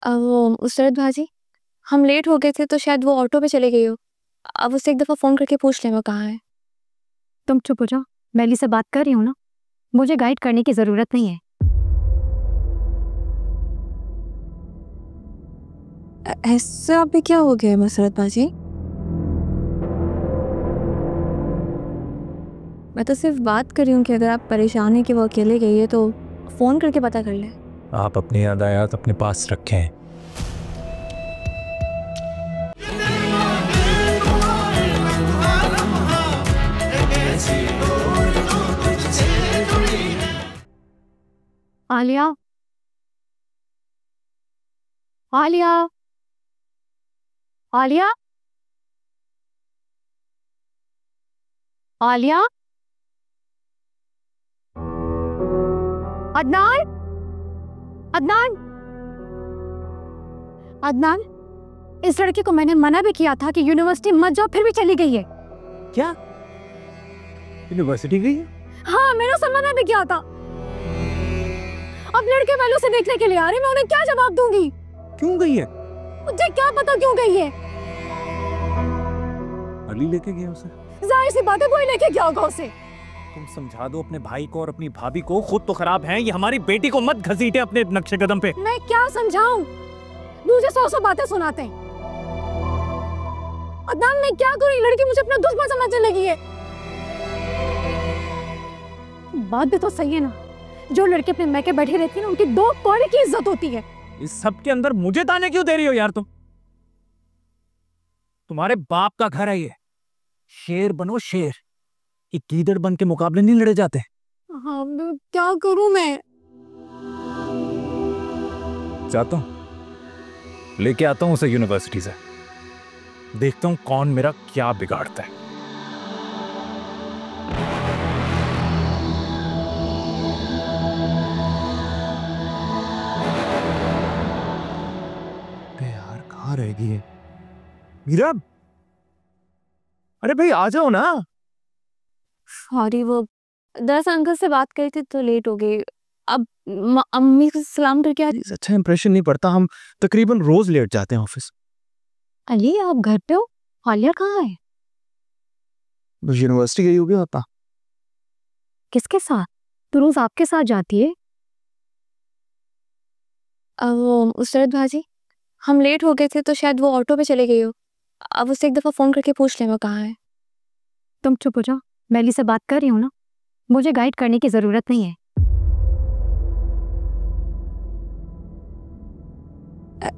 वो मुसरत भाजी, हम लेट हो गए थे तो शायद वो ऑटो पे चले गई हो। अब उससे एक दफ़ा फ़ोन करके पूछ लें वो कहाँ है। तुम चुप हो जाओ, मैं अली से बात कर रही हूँ ना, मुझे गाइड करने की ज़रूरत नहीं है। ऐसा अभी क्या हो गया है मुसरत भाजी? मैं तो सिर्फ बात कर रही हूँ कि अगर आप परेशान हैं कि वो अकेले गई है तो फ़ोन करके पता कर लें। आप अपनी यादायात अपने पास रखें। आलिया, आलिया, आलिया, आलिया, अदनान, अदनान, अदनान, इस लड़के को मैंने मना भी किया था कि यूनिवर्सिटी मत जाओ, फिर भी चली गई है। क्या यूनिवर्सिटी गई है? हाँ, मैंने उसे मना भी किया था। अब लड़के वालों से देखने के लिए आ रहे, मैं उन्हें क्या जवाब दूंगी? क्यों गई है? मुझे क्या पता क्यों गई है। अली लेके गया उसे। जाहिर सी बात है वो ही लेके गया होगा उसे। तुम समझा दो अपने भाई को और अपनी भाभी को, खुद तो खराब हैं, ये हमारी बेटी को मत घसीटे अपने नक्शे कदम पे। मैं क्या समझाऊं, मुझे 100 बातें सुनाते हैं। अदनान, मैं क्या करूं, लड़की मुझे अपना दुश्मन समझने लगी है। बात भी तो सही है ना, जो लड़के अपने मैके बैठे रहती है ना, उनकी 2 कौड़ी की इज्जत होती है। इस सब के अंदर मुझे ताने क्यों दे रही हो यार तुम? तुम्हारे बाप का घर है ये। शेर बनो शेर, ये गीदड़ बन के मुकाबले नहीं लड़े जाते। हाँ, क्या करूं मैं? जाता हूं, लेके आता हूं उसे यूनिवर्सिटी से, देखता हूं कौन मेरा क्या बिगाड़ता है। यार कहाँ रहेगी ये? मीरा, अरे भाई आ जाओ ना। सॉरी, वो दरअसल अंकल से बात करी थी तो लेट हो गई। अब अम्मी को सलाम करके आ। अच्छा इंप्रेशन नहीं पड़ता, हम तकरीबन रोज लेट जाते हैं ऑफिस। अली, आप घर पे हो? आलिया कहाँ है? यूनिवर्सिटी गई होगी पापा। किसके साथ? तो रोज आपके साथ जाती है। वो मुसरत भाजी, हम लेट हो गए थे तो शायद वो ऑटो पे चले गई हो। अब उससे एक दफ़ा फ़ोन करके पूछ लें वो कहाँ है। तुम चुप हो जाओ, मैं अली से बात कर रही हूँ ना, मुझे गाइड करने की जरूरत नहीं है।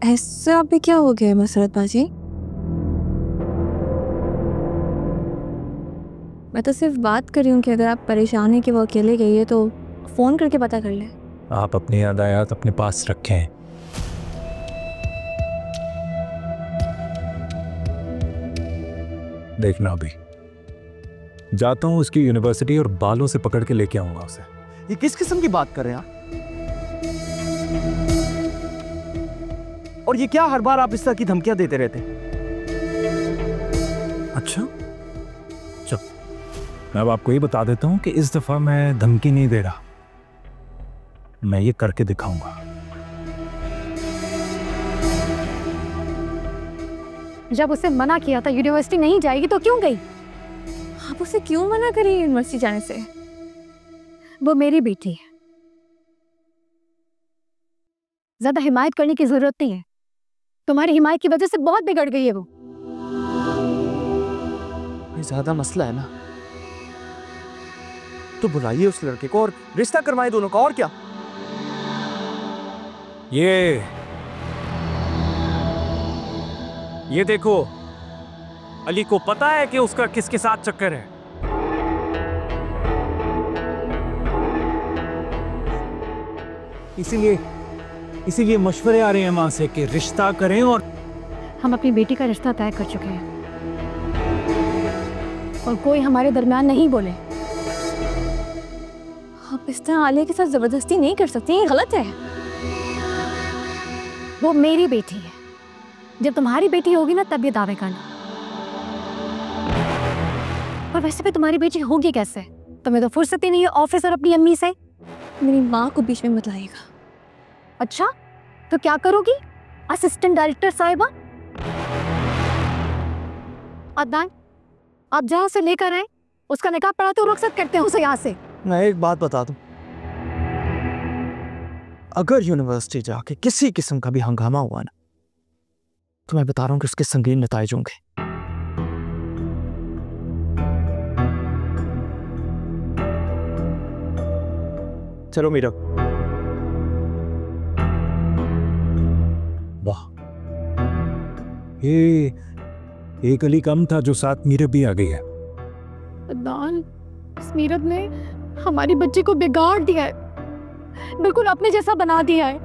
ऐसा अभी क्या हो गया है मुसरत भाजी? मैं तो सिर्फ बात कर रही हूँ कि अगर आप परेशान हैं कि वो अकेले गई है तो फ़ोन करके पता कर लें। आप अपनी यादायात अपने पास रखें। देखना अभी जाता हूं उसकी यूनिवर्सिटी और बालों से पकड़ के लेके आऊंगा उसे। ये किस किस्म की बात कर रहे हैं आप? और ये क्या हर बार आप इस तरह की धमकियां देते रहते हैं? अच्छा चल, मैं अब आपको ये बता देता हूं कि इस दफा मैं धमकी नहीं दे रहा, मैं ये करके दिखाऊंगा। जब उसे मना किया था यूनिवर्सिटी नहीं जाएगी तो क्यों गई? आप उसे क्यों मना करें यूनिवर्सिटी जाने से? वो मेरी बेटी है, ज्यादा हिमायत करने की जरूरत नहीं है। तुम्हारी हिमायत की वजह से बहुत बिगड़ गई है वो। ये ज्यादा मसला है ना, तो बुलाइए उस लड़के को और रिश्ता करवाए दोनों का, और क्या। ये देखो, अली को पता है कि उसका किसके साथ चक्कर है। इसीलिए मशवरे आ रहे हैं वहां से कि रिश्ता करें। और हम अपनी बेटी का रिश्ता तय कर चुके हैं और कोई हमारे दरमियान नहीं बोले। आप इस तरह आलिया के साथ जबरदस्ती नहीं कर सकती, ये गलत है। वो मेरी बेटी है, जब तुम्हारी बेटी होगी ना तब ये दावे करना। और वैसे भी तुम्हारी बेटी होगी कैसे? तुम्हें तो फुर्सत ही नहीं है ऑफिस और अपनी अम्मी से। मेरी माँ को बीच में मत लाइएगा। अच्छा, तो क्या करोगी? असिस्टेंट डायरेक्टर साहिबा, अदनान, आप जहां से लेकर आए उसका निकाह पढ़ा तो रुखसत करते हैं उसे यहाँ से। मैं एक बात बता दूं, अगर यूनिवर्सिटी जाके किसी किस्म का भी हंगामा हुआ ना, तो मैं बता रहा हूं कि उसके संगीन नताइज होंगे। चलो मीरा। वाह, ये एक अली कम था जो साथ मीरब भी आ गई है। अदनान, इस मीरब ने हमारी बच्ची को बिगाड़ दिया है, बिल्कुल अपने जैसा बना दिया है।